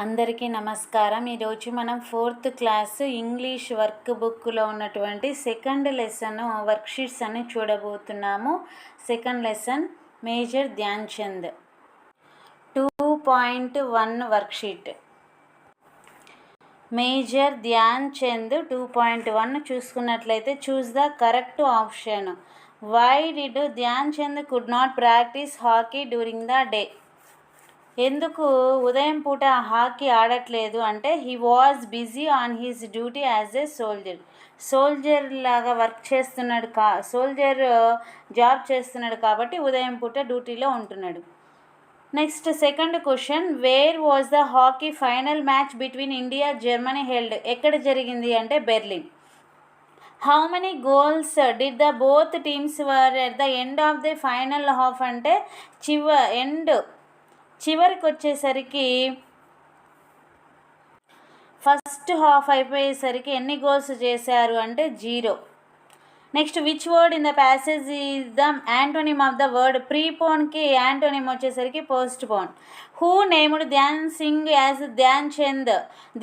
అందరికీ నమస్కారం. ఈరోజు మనం 4th క్లాస్ ఇంగ్లీష్ వర్క్ బుక్లో ఉన్నటువంటి సెకండ్ లెసన్ వర్క్షీట్స్ అని చూడబోతున్నాము. Second lesson major Dhyan Chand 2.1 worksheet. Major Dhyan Chand 2.1 చూసుకున్నట్లయితే choose the correct option. Why did Dhyan Chand could not practice hockey during the day? ఎందుకు ఉదయం పూట హాకీ ఆడట్లేదు అంటే he was busy on his duty as a soldier లాగా work చేస్తున్నాడు, సోల్జర్ జాబ్ చేస్తున్నాడు కాబట్టి ఉదయం పూట డ్యూటీలో ఉంటున్నాడు. Next second question, where was the hockey final match between India Germany held? ఎక్కడ జరిగింది అంటే Berlin. How many goals did the both teams were at the end of the final half అంటే చివరికి వచ్చేసరికి ఫస్ట్ హాఫ్ అయిపోయేసరికి ఎన్ని goals చేశారు అంటే 0. Next which word in the passage is the antonym of the word? ప్రీపోన్కి antonym వచ్చేసరికి postpone. Who named Dhyan Singh as Dhyan Chand?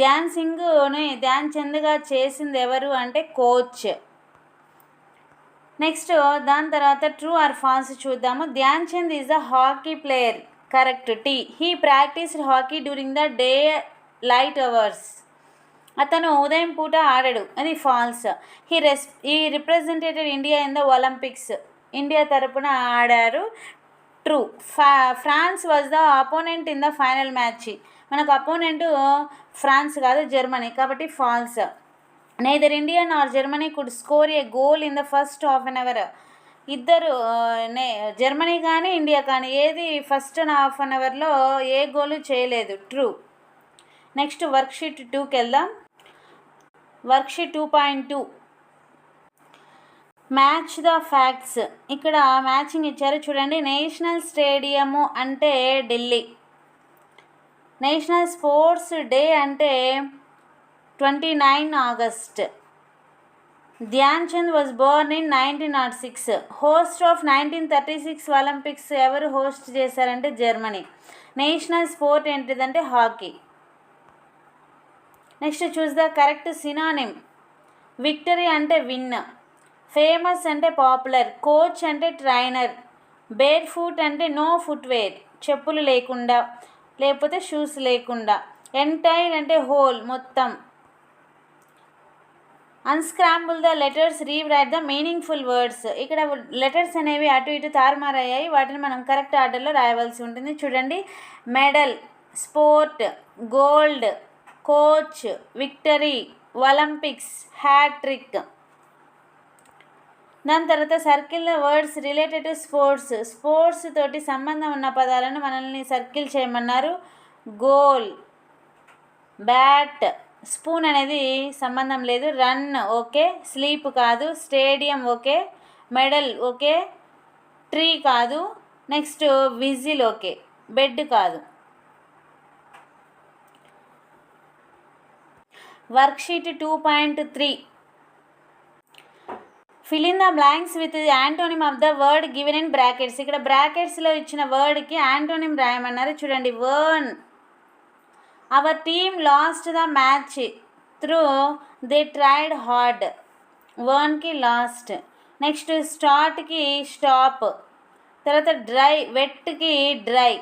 Dhyan సింగ్ని ధ్యాన్ చంద్గా చేసింది ఎవరు అంటే కోచ్. నెక్స్ట్ దాని తర్వాత ట్రూ ఆర్ ఫాల్స్ చూద్దాము. Dhyan Chand is a hockey player. Correct. T. He practised hockey during the daylight hours. అతను ఉదయం పూట ఆడడు, అది false. He represented India in the Olympics. India తరపున ఆడారు. True. France was the opponent in the final match. మనకు opponent France కాదు, Germany, కాబట్టి false. Neither India nor Germany could score a goal in the first half an hour. ఇద్దరు Germany కానీ India కానీ ఏది first half అన్ అవర్లో ఏ గోలు చేయలేదు. True. Next worksheet 2కి వెళ్దాం. Worksheet 2.2 match the facts. ఇక్కడ మ్యాచింగ్ ఇచ్చారు చూడండి. నేషనల్ స్టేడియము అంటే ఢిల్లీ. నేషనల్ స్పోర్ట్స్ డే అంటే 29 August. Dhyan Chand was born in 1906. Host of 1936 Olympics ఎవరు హోస్ట్ చేశారంటే జర్మనీ. నేషనల్ స్పోర్ట్ ఏంటిదంటే hockey. Next choose the correct synonym. Victory అంటే విన్. ఫేమస్ అంటే పాపులర్. కోచ్ అంటే ట్రైనర్. బేర్ ఫుట్ అంటే నో ఫుట్వేర్, చెప్పులు లేకుండా లేకపోతే షూస్ లేకుండా. ఎంటైర్ అంటే హోల్, మొత్తం. Unscramble the letters, rewrite the meaningful words. ఇక్కడ లెటర్స్ అనేవి అటు ఇటు తారుమారయ్యాయి, వాటిని మనం కరెక్ట్ ఆర్డర్లో రాయవలసి ఉంటుంది. చూడండి. Medal, sport, gold, coach, victory, Olympics, hattrick. దాని తర్వాత circle the words related to sports తోటి సంబంధం ఉన్న పదాలను మనల్ని సర్కిల్ చేయమన్నారు. గోల్, బ్యాట్, స్పూన్ అనేది సంబంధం లేదు. రన్ ఓకే, స్లీప్ కాదు. Stadium okay, medal okay, tree కాదు. నెక్స్ట్ విజిల్ ఓకే, బెడ్ కాదు. Worksheet 2.3 fill in the blanks with antonym of the word given in brackets. ఇక్కడ బ్రాకెట్స్లో ఇచ్చిన వర్డ్కి యాంటోనిమ్ రాయమన్నారు. చూడండి. Won. Our team lost the match though they tried hard. వర్న్కి lost. Next స్టార్ట్కి స్టాప్. తర్వాత డ్రై, వెట్కి డ్రై.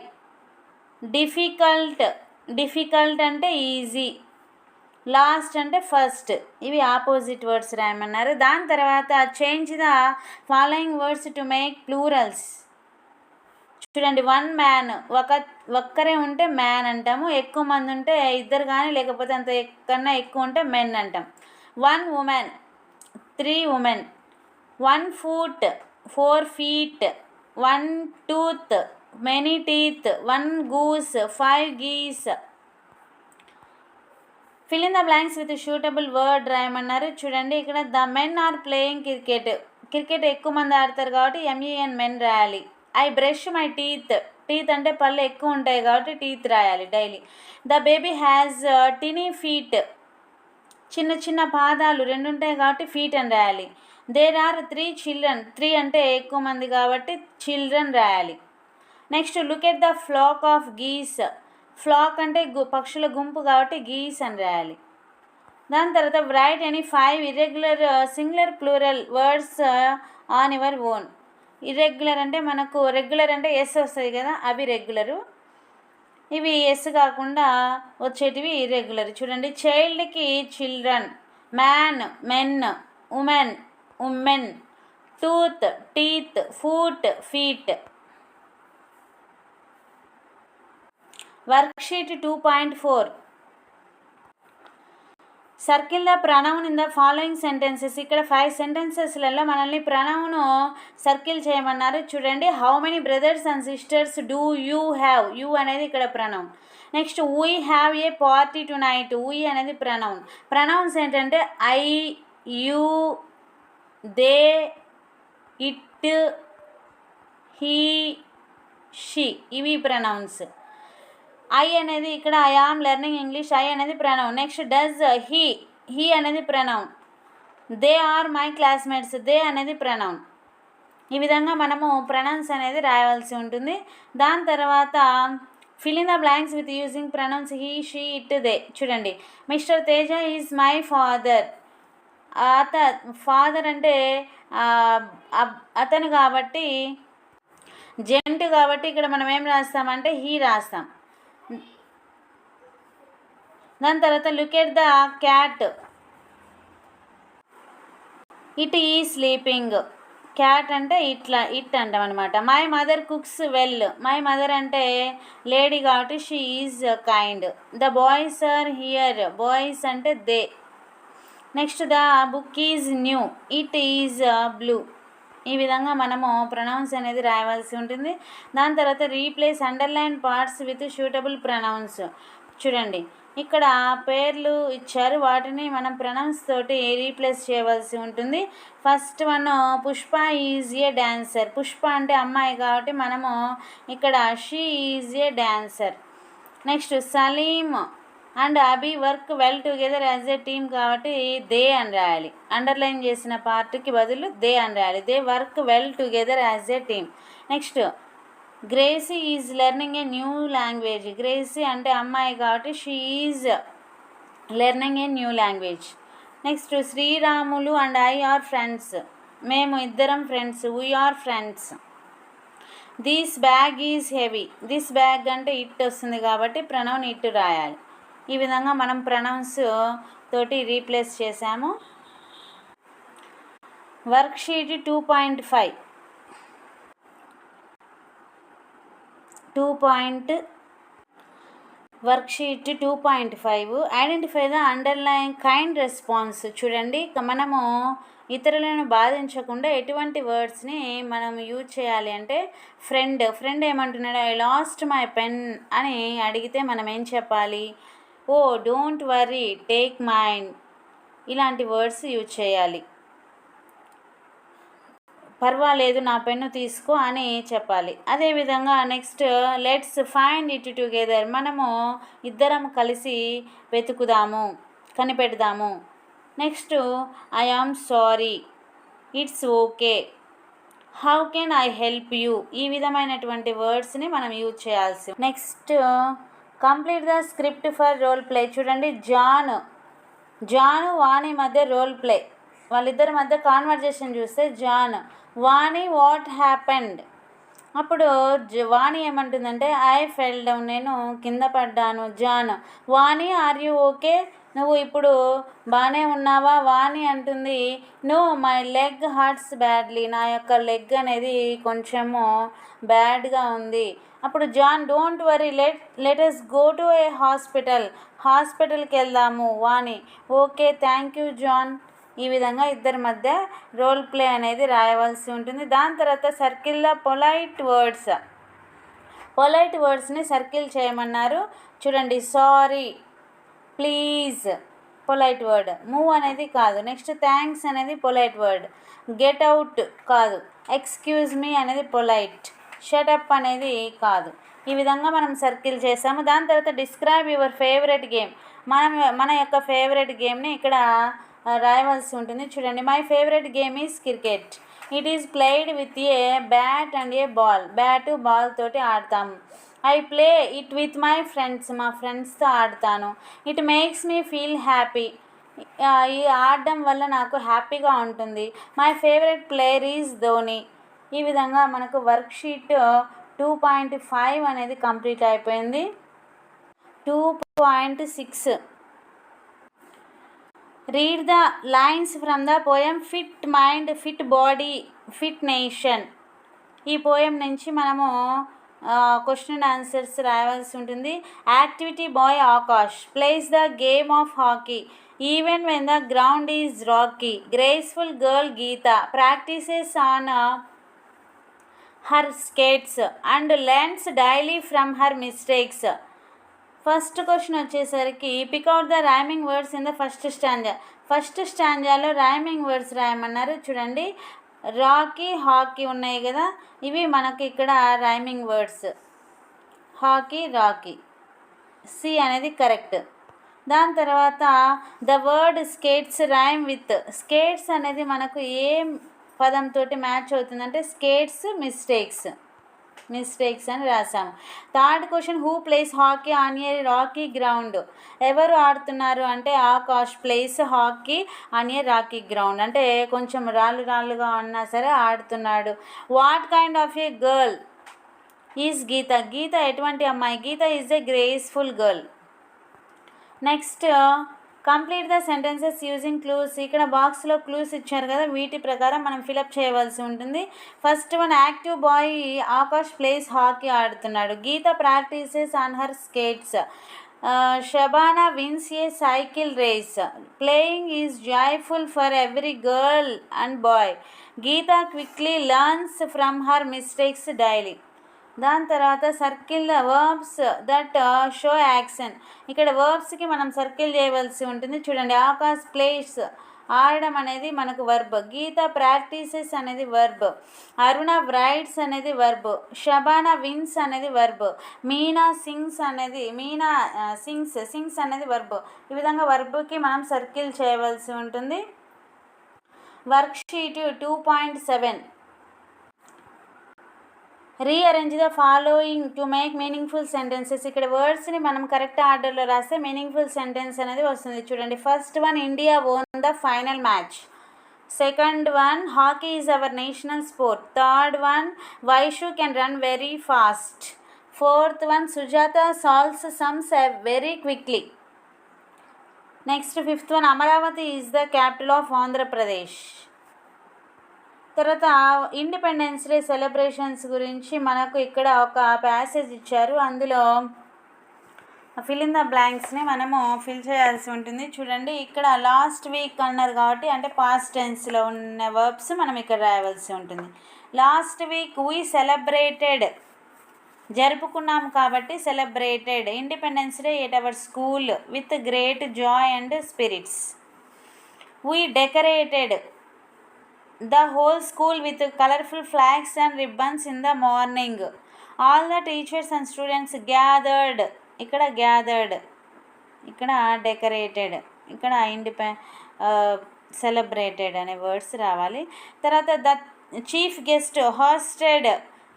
డిఫికల్ట్ అంటే ఈజీ. లాస్ట్ అంటే ఫస్ట్. ఇవి ఆపోజిట్ వర్డ్స్ రాయమన్నారు. దాని తర్వాత change the following words to make plurals. చూడండి. 1 మ్యాన్, ఒక్కరే ఉంటే మ్యాన్ అంటాము. ఎక్కువ మంది ఉంటే ఇద్దరు కానీ లేకపోతే అంత కన్నా ఎక్కువ ఉంటే మెన్ అంటాం. 1 women, 3 women. 1 foot, 4 feet. 1 tooth, many teeth. 1 goose, 5 geese. Fill in the blanks with suitable word రాయమన్నారు. చూడండి. ఇక్కడ the men are playing cricket ఎక్కువ మంది ఆడతారు కాబట్టి MEN మెన్ రాయాలి. ఐ బ్రష్ మై టీత్ అంటే పళ్ళు ఎక్కువ ఉంటాయి కాబట్టి టీత్ రాయాలి daily. The baby has tiny feet, చిన్న చిన్న పాదాలు 2 ఉంటాయి కాబట్టి ఫీట్ అని రాయాలి. దేర్ ఆర్ 3 చిల్డ్రన్, 3 అంటే ఎక్కువ మంది కాబట్టి చిల్డ్రన్ రాయాలి. Next look at the flock of geese. Flock అంటే పక్షుల గుంపు కాబట్టి గీస్ అని రాయాలి. దాని తర్వాత write any 5 irregular singular plural words on your own. Irregular అంటే మనకు రెగ్యులర్ అంటే ఎస్ వస్తుంది కదా, అవి రెగ్యులరు. ఇవి ఎస్ కాకుండా వచ్చేటివి ఇర్రెగ్యులర్. చూడండి, చైల్డ్కి children, man men, women women, tooth teeth, foot feet. Worksheet 2.4 circle the pronoun in the following sentences. ఇక్కడ 5 సెంటెన్సెస్లలో మనల్ని ప్రనౌన్ సర్కిల్ చేయమన్నారు. చూడండి, how many brothers and sisters do you have. You అనేది ఇక్కడ pronoun. Next, we have a party tonight. We అనేది pronoun. Pronouns ఏంటంటే I, you, they, it, he, she, ఇవి ప్రనౌన్స్. ఐ అనేది ఇక్కడ I am learning English, I అనేది pronoun. Next, does he, he అనేది pronoun. They are my classmates, they అనేది pronoun. ఈ విధంగా మనము ప్రనౌన్స్ అనేది రాయవలసి ఉంటుంది. దాని తర్వాత fill in the blanks with using pronouns he, she, it, they. చూడండి, mister Teja is my father. Father అంటే అతను కాబట్టి జెంట్ కాబట్టి ఇక్కడ మనం ఏం రాస్తామంటే హీ రాస్తాం. దాని తర్వాత look at the cat, it is sleeping. Cat అంటే ఇట్ అంటాం అనమాట. My mother cooks well. My mother అంటే లేడీ కాబట్టి she is kind. The boys are here. Boys అంటే they. Next, the book is new. It is blue. ఈ విధంగా మనము pronouns అనేది రాయవలసి ఉంటుంది. దాని తర్వాత replace underline parts with suitable pronouns. చూడండి, ఇక్కడ పేర్లు ఇచ్చారు, వాటిని మనం ప్రొనౌన్స్ తోటి రీప్లేస్ చేయవలసి ఉంటుంది. First one, Pushpa is a dancer. Pushpa అంటే అమ్మాయి కాబట్టి మనము ఇక్కడ she is a dancer. Next, Salim and Abi work well together as a team కాబట్టి దే అని రాయాలి. అండర్లైన్ చేసిన పార్ట్కి బదులు దే అని రాయాలి. They work well together as a team. Next, Gracie is learning a new language. Gracie అంటే అమ్మాయి కాబట్టి she is learning a new language. Next, Sriramulu and I are friends. మేము ఇద్దరం friends, we are friends. This bag is heavy. This bag అంటే it వస్తుంది కాబట్టి pronoun it రాయాలి. ఈ విధంగా మనం ప్రొనౌన్స్ తోటి రీప్లేస్ చేసాము. Worksheet 2.5 worksheet 2.5 identify the underline kind response. చూడండి, మనము ఇతరులను బాధించకుండా ఎటువంటి వర్డ్స్ని మనం యూజ్ చేయాలి అంటే ఫ్రెండ్ ఏమంటున్నాడు, ఐ లాస్ట్ మై పెన్ అని అడిగితే మనం ఏం చెప్పాలి, oh don't worry take mine, ఇలాంటి వర్డ్స్ యూజ్ చేయాలి. పర్వాలేదు నా పెన్ను తీసుకో అని చెప్పాలి. అదేవిధంగా next, let's find it together. మనము ఇద్దరం కలిసి వెతుకుదాము, కనిపెడదాము. Next, I am sorry, it's okay, how can I help you. ఈ విధమైనటువంటి వర్డ్స్ని మనం యూజ్ చేయాల్సి. Next, complete the script for role play. చూడండి, జాను వాణి మధ్య రోల్ ప్లే. వాళ్ళిద్దరి మధ్య కాన్వర్జేషన్ చూస్తే జాన్, వాణి వాట్ హ్యాపెండ్. అప్పుడు వాణి ఏమంటుందంటే ఐ ఫెల్ డౌన్, నేను కింద పడ్డాను. John, Vani are you okay, నువ్వు ఇప్పుడు బాగానే ఉన్నావా. వాణి అంటుంది, no my leg hurts badly, నా యొక్క లెగ్ అనేది కొంచెము బ్యాడ్గా ఉంది. అప్పుడు John, don't worry let us go to a హాస్పిటల్కి వెళ్దాము. Vani, okay thank you John. ఈ విధంగా ఇద్దరి మధ్య రోల్ ప్లే అనేది రాయవలసి ఉంటుంది. దాని తర్వాత సర్కిల్ ద పొలైట్ వర్డ్స్ని సర్కిల్ చేయమన్నారు. చూడండి, sorry, please polite word, move అనేది కాదు. నెక్స్ట్, థ్యాంక్స్ అనేది పొలైట్ వర్డ్, గెట్ అవుట్ కాదు, ఎక్స్క్యూజ్ మీ అనేది పొలైట్, షటప్ అనేది కాదు. ఈ విధంగా మనం సర్కిల్ చేసాము. దాని తర్వాత డిస్క్రైబ్ యువర్ ఫేవరెట్ గేమ్. మన యొక్క ఫేవరెట్ గేమ్ని ఇక్కడ రాయవలసి ఉంటుంది. చూడండి, my favourite game is cricket. It is played with a bat and A ball. Bat ball తోటి ఆడతాము. I play it with my friends, మా ఫ్రెండ్స్తో ఆడతాను. It makes me feel happy, ఈ ఆడడం వల్ల నాకు హ్యాపీగా ఉంటుంది. My favourite player is Dhoni. ఈ విధంగా మనకు వర్క్షీట్ 2.5 అనేది కంప్లీట్ అయిపోయింది. 2.6 read the lines from the poem fit mind fit body fit nation. ఈ పోయం నుంచి మనము క్వశ్చన్ అండ్ ఆన్సర్స్ రాయాల్సి ఉంటుంది. Activity boy Akash plays the game of hockey even when the ground is rocky. Graceful girl Geeta practises on her skates and learns daily from her mistakes. First question వచ్చేసరికి pick out the rhyming words in the first stanza. ఫస్ట్ స్టాంజాలో rhyming words రాయమన్నారు. చూడండి, rocky hockey ఉన్నాయి కదా, ఇవి మనకి ఇక్కడ rhyming words. Hockey rocky, C అనేది కరెక్ట్. దాని తర్వాత the word skates rhyme with. Skates అనేది మనకు ఏ పదంతో మ్యాచ్ అవుతుందంటే స్కేట్స్ మిస్టేక్స్ అని రాసాము. Third question who plays hockey on a rocky ground. ఎవరు ఆడుతున్నారు అంటే Akash plays hockey on a rocky ground, అంటే కొంచెం రాళ్ళుగా ఉన్నా సరే ఆడుతున్నాడు. What kind of a girl is Geeta. Geeta ఎటువంటి అమ్మాయి? Geeta is a graceful girl. Next complete the sentences using clues. ఇక్కడ బాక్స్లో క్లూస్ ఇచ్చారు కదా, వీటి ప్రకారం మనం ఫిలప్ చేయవలసి ఉంటుంది. First one, active boy Akash plays hockey ఆడుతున్నాడు. Geeta practises on her skates. Shabana wins a cycle race. Playing is joyful for every girl and boy. Geeta quickly learns from her mistakes daily. దాని తర్వాత circle the verbs that show action. ఇక్కడ వర్బ్స్కి మనం circle చేయవలసి ఉంటుంది. చూడండి, Akash place ఆడడం అనేది మనకు వర్బ్, గీత ప్రాక్టీసెస్ అనేది వర్బ్, అరుణ రైడ్స్ అనేది వర్బ్, షబానా విన్స్ అనేది వర్బ్, మీనా సింగ్స్ అనేది వర్బ్. ఈ విధంగా వర్బ్కి మనం సర్కిల్ చేయవలసి ఉంటుంది. Worksheet 2.7 rearrange the following to make meaningful sentences. ఇక్కడ వర్డ్స్ని మనం కరెక్ట్ ఆర్డర్లో రాస్తే మీనింగ్ఫుల్ సెంటెన్స్ అనేది వస్తుంది. చూడండి, first one, India won the final match. Second one, hockey is our national sport. Third one, Vaishu can run very fast. Fourth one, Sujatha solves sums very quickly. Next fifth one, Amaravati is the capital of Andhra Pradesh. తర్వాత independence day celebrations గురించి మనకు ఇక్కడ ఒక passage ఇచ్చారు. అందులో fill in the బ్లాంక్స్ని మనము fill చేయాల్సి ఉంటుంది. చూడండి, ఇక్కడ లాస్ట్ వీక్ అన్నారు కాబట్టి అంటే పాస్ట్ టెన్స్లో ఉన్న వర్బ్స్ మనం ఇక్కడ రాయవలసి ఉంటుంది. లాస్ట్ వీక్ వీ సెలబ్రేటెడ్, జరుపుకున్నాం కాబట్టి celebrated independence day at our school with great Joy and spirits. We decorated the whole school with colorful flags and ribbons in the morning. All the teachers and students gathered. ఇక్కడ gathered, ఇక్కడ decorated, ఇక్కడ celebrated అనే words రావాలి. తర్వాత the chief guest hosted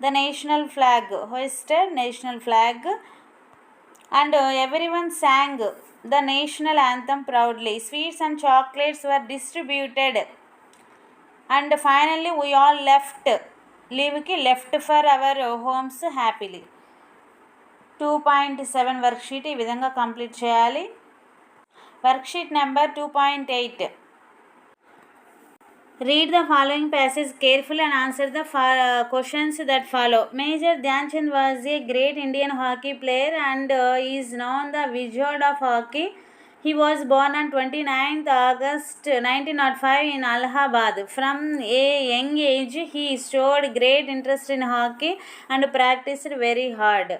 the national flag and everyone sang the national anthem proudly. Sweets and chocolates were distributed. And finally we all left for our homes happily. 2.7 worksheet ఈ విధంగా complete చేయాలి. Worksheet number 2.8. Read the following passage carefully and answer the questions that follow. Major Dhyan Chand was a great Indian hockey player and is known the wizard of hockey. He was born on 29th August 1905 in Allahabad. From a young age, he showed great interest in hockey and practiced very hard.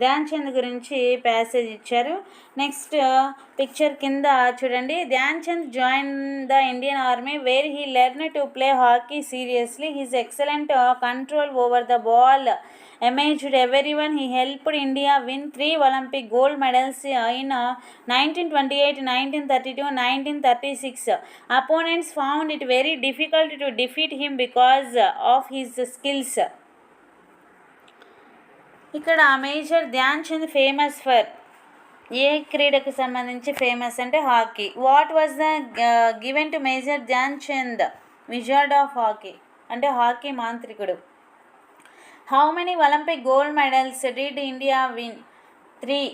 Dhyan Chand గురించి passage ఇచ్చారు. Next picture కింద చూడండి, Dhyan Chand join the Indian army where he learn to play hockey seriously. His excellent control over the ball amazed everyone. He helped India win 3 Olympic gold medals in 1928, 1932, 1936. Opponents found it very difficult to defeat him because of his skills. ఇక్కడ major Dhyan Chand famous for ఏ క్రీడకు సంబంధించి famous అంటే hockey. What was the given to major Dhyan Chand? Wizard of hockey అంటే hockey మాంత్రికుడు. How many Olympic gold medals did India win? 3.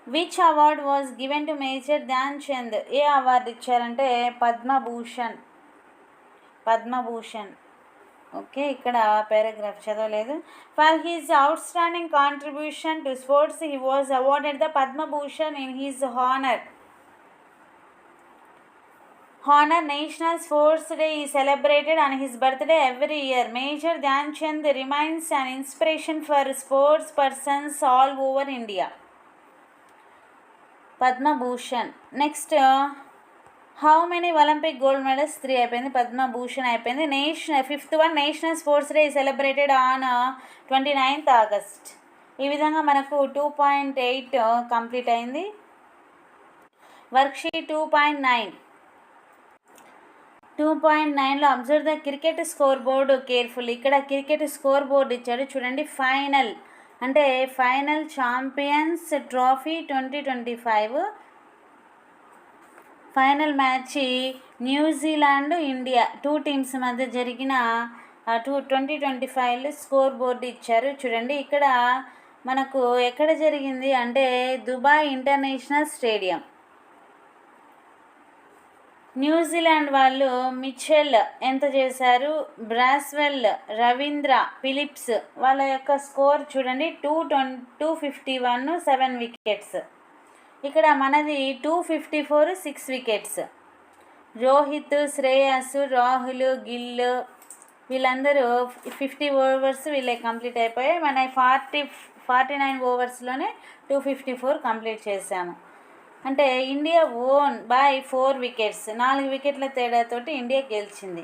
Which award was given to major Dhyan Chand? ఏ award ఇచ్చారంటే Padma Bhushan. Okay, ఇక్కడ paragraph చదవలేదు. For his outstanding contribution to sports he was awarded the Padma Bhushan in his honour. National Sports Day is celebrated on his birthday every year. Major Dhyan Chand remains an inspiration for sports persons all over India. Padma Bhushan. Next how many Olympic gold medals? 3 అయిపోయింది. పద్మభూషణ్ అయిపోయింది. Fifth one national sports day celebrated on 29th August. ఈ విధంగా మనకు 2.8 complete అయింది. Worksheet 2.9లో observe the cricket score board careful. ఇక్కడ cricket score board ఇచ్చాడు చూడండి. ఫైనల్ అంటే final champions trophy 2025 final match New Zealand India 2 teams మధ్య జరిగిన 2025లో స్కోర్ బోర్డు ఇచ్చారు చూడండి. ఇక్కడ మనకు ఎక్కడ జరిగింది అంటే దుబాయ్ ఇంటర్నేషనల్ స్టేడియం. న్యూజిలాండ్ వాళ్ళు మిచెల్ ఎంత చేశారు, బ్రాస్వెల్, రవీంద్ర, ఫిలిప్స్ వాళ్ళ యొక్క స్కోర్ చూడండి 251 7 వికెట్స్. ఇక్కడ మనది 254 6 వికెట్స్. రోహిత్, శ్రేయస్, రాహుల్, గిల్ వీళ్ళందరూ 50 ఓవర్స్ వీళ్ళే కంప్లీట్ అయిపోయాయి. మన 49 ఓవర్స్లోనే 254 కంప్లీట్ చేశాము. అంటే ఇండియా ఓన్ బై 4 వికెట్స్, 4 వికెట్ల తేడాతోటి ఇండియా గెలిచింది.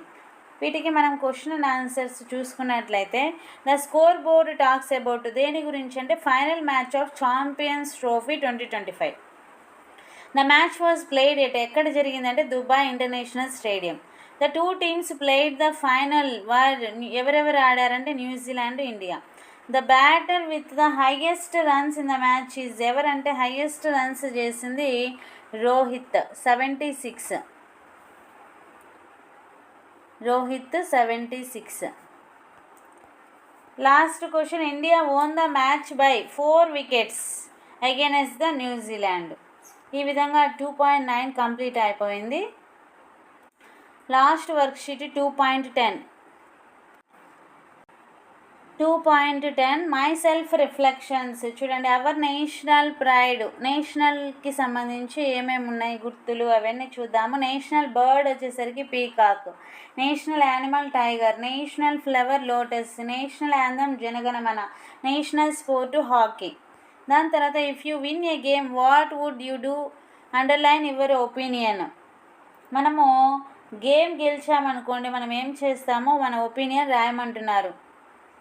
వీటికి మనం క్వశ్చన్ అండ్ ఆన్సర్స్ చూసుకున్నట్లయితే the score board talks about దేని గురించి అంటే final match of champions trophy 2025. The match was played ఎక్కడ జరిగిందంటే Dubai international stadium. The 2 teams played the final war ఎవరెవరు ఆడారంటే New Zealand, India. The batter with the highest runs in the match is ఎవరంటే highest runs చేసింది Rohit 76. Rohit 76. Last question India won the match by 4 wickets against the New Zealand. ఈ విధంగా 2.9 complete అయిపోయింది. Last worksheet 2.10 my self reflections చూడండి. Our national pride, నేషనల్కి సంబంధించి ఏమేమి ఉన్నాయి గుర్తులు అవన్నీ చూద్దాము. నేషనల్ బర్డ్ వచ్చేసరికి peacock, national animal tiger, national flower lotus, national anthem Jana Gana Mana, national sport hockey. దాని తర్వాత if you win a game what would you do? Underline your opinion. మనము గేమ్ గెలిచామనుకోండి మనం ఏం చేస్తామో మన ఒపీనియన్ రాయమంటున్నారు.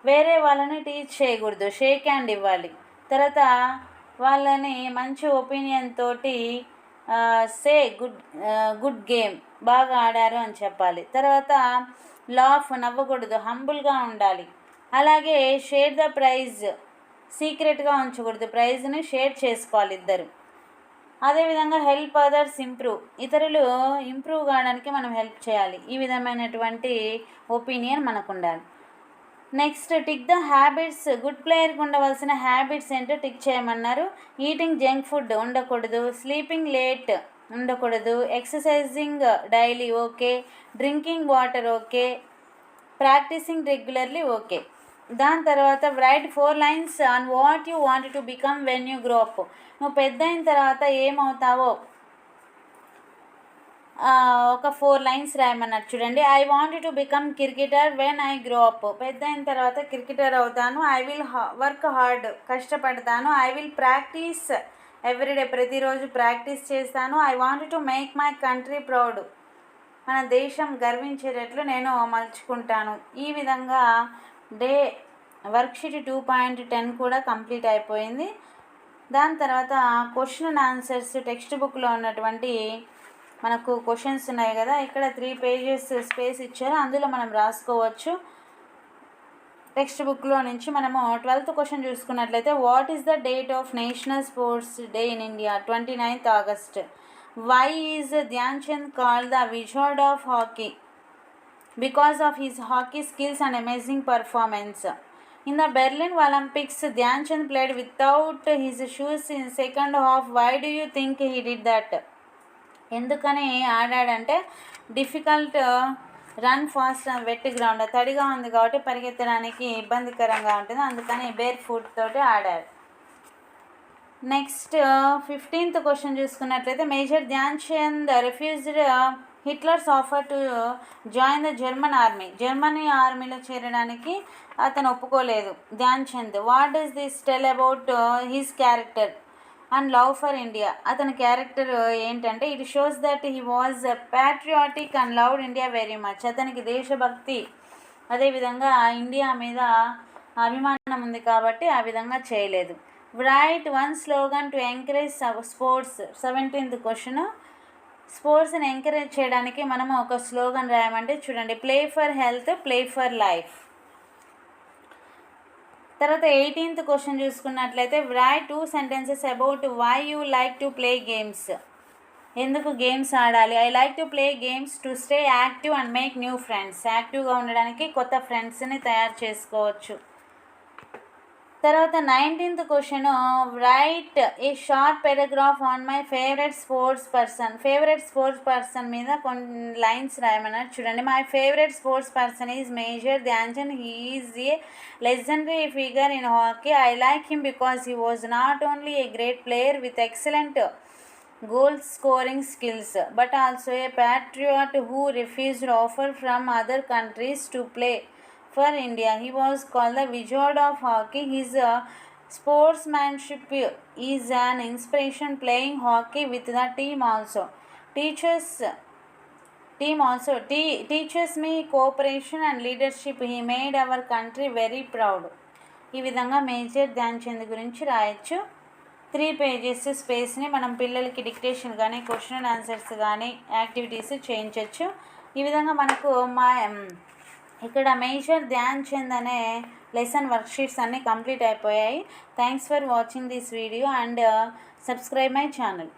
వేరే వాళ్ళని టీచ్ చేయకూడదు, షేక్ హ్యాండ్ ఇవ్వాలి. తర్వాత వాళ్ళని మంచి ఒపీనియన్ తోటి సే గుడ్ గేమ్, బాగా ఆడారు అని చెప్పాలి. తర్వాత లాఫ్, నవ్వకూడదు, హంబుల్గా ఉండాలి. అలాగే షేర్ ద ప్రైజ్, సీక్రెట్గా ఉంచకూడదు, ప్రైజ్ని షేర్ చేసుకోవాలి ఇద్దరు. అదేవిధంగా హెల్ప్ అదర్స్ ఇంప్రూవ్, ఇతరులు ఇంప్రూవ్ కావడానికి మనం హెల్ప్ చేయాలి. ఈ విధమైనటువంటి ఒపీనియన్ మనకు ఉండాలి. Next tick the habits, good ప్లేయర్కి ఉండవలసిన హ్యాబిట్స్ ఏంటో టిక్ చేయమన్నారు. ఈటింగ్ జంక్ ఫుడ్ ఉండకూడదు, స్లీపింగ్ లేట్ ఉండకూడదు, exercising daily okay, drinking water okay, practising regularly okay. దాని తర్వాత write 4 lines on what you want to become when you grow up. నువ్వు పెద్ద అయిన తర్వాత ఏమవుతావో ఒక 4 lines రాయమన్నారు చూడండి. I want to become cricketer when I grow up. పెద్ద అయిన తర్వాత క్రికెటర్ అవుతాను. ఐ విల్ వర్క్ హార్డ్, కష్టపడతాను. ఐ విల్ ప్రాక్టీస్ ఎవ్రీడే, ప్రతిరోజు ప్రాక్టీస్ చేస్తాను. I want to make my country proud, మన దేశం గర్వించేటట్లు నేను మలుచుకుంటాను. ఈ విధంగా వర్క్షీట్ 2.10 కూడా కంప్లీట్ అయిపోయింది. దాని తర్వాత క్వశ్చన్ అండ్ ఆన్సర్స్ టెక్స్ట్ బుక్లో ఉన్నటువంటి మనకు క్వశ్చన్స్ ఉన్నాయి కదా, ఇక్కడ 3 pages స్పేస్ ఇచ్చారు, అందులో మనం రాసుకోవచ్చు. టెక్స్ట్ బుక్లో నుంచి మనము 12th క్వశ్చన్ చూసుకున్నట్లయితే what is the date of national sports day in India? 29th August. Why is Dhyan Chand called the wizard of hockey? Because of his hockey skills and amazing performance. In the Berlin Olympics, Dhyan Chand played without his shoes in second half. Why do you think he did that? ఎందుకని ఆడాడంటే difficult run fast wet ground, తడిగా ఉంది కాబట్టి పరిగెత్తడానికి ఇబ్బందికరంగా ఉంటుంది, అందుకని bear foot తోటి ఆడాడు. నెక్స్ట్ 15th క్వశ్చన్ చూసుకున్నట్లయితే major Dhyan Chand refused Hitlers offer to join the German army. Germany ఆర్మీలో చేరడానికి అతను ఒప్పుకోలేదు Dhyan Chand. What does this tell about his character and love for India? అతని క్యారెక్టర్ ఏంటంటే it shows that he was patriotic and loved India very much. అతనికి దేశభక్తి అదేవిధంగా India మీద అభిమానం ఉంది కాబట్టి ఆ విధంగా చేయలేదు. Write one slogan to encourage sports. 17th క్వశ్చన్. స్పోర్ట్స్ని ఎంకరేజ్ చేయడానికి మనము ఒక స్లోగన్ రాయమంటే చూడండి, play for health, play for life. తర్వాత 18th క్వశ్చన్ చూసుకున్నట్లయితే write 2 sentences about why you like to play games. ఎందుకు గేమ్స్ ఆడాలి? I like to play games to stay active and make new friends. యాక్టివ్గా ఉండడానికి కొత్త ఫ్రెండ్స్ని తయారు చేసుకోవచ్చు. తర్వాత 19th క్వశ్చన్ write a short paragraph on my favourite sports person. Favourite sports person మీద కొన్ని లైన్స్ రాయమన్నారు చూడండి. My favourite sports person is major Dhyan Chand. He is a legendary figure in hockey. I like him because he was not only a great player with excellent goal scoring skills but also a patriot who refused offer from other countries to play for India. He was called the wizard of hockey. His sportsmanship is an inspiration. Playing hockey with the team also teaches me cooperation and leadership. He made our country very proud. ఈ విధంగా major Dhyan Chand గురించి రాయొచ్చు. 3 pages స్పేస్ని మనం పిల్లలకి dictation కానీ question and answers కానీ activities చేయించవచ్చు. ఈ విధంగా మనకు ఇక్కడ మేజర్ ధ్యాన్ చంద్ అనే లెసన్ వర్క్షీట్స్ అన్నీ కంప్లీట్ అయిపోయాయి. Thanks for watching this video and subscribe my channel.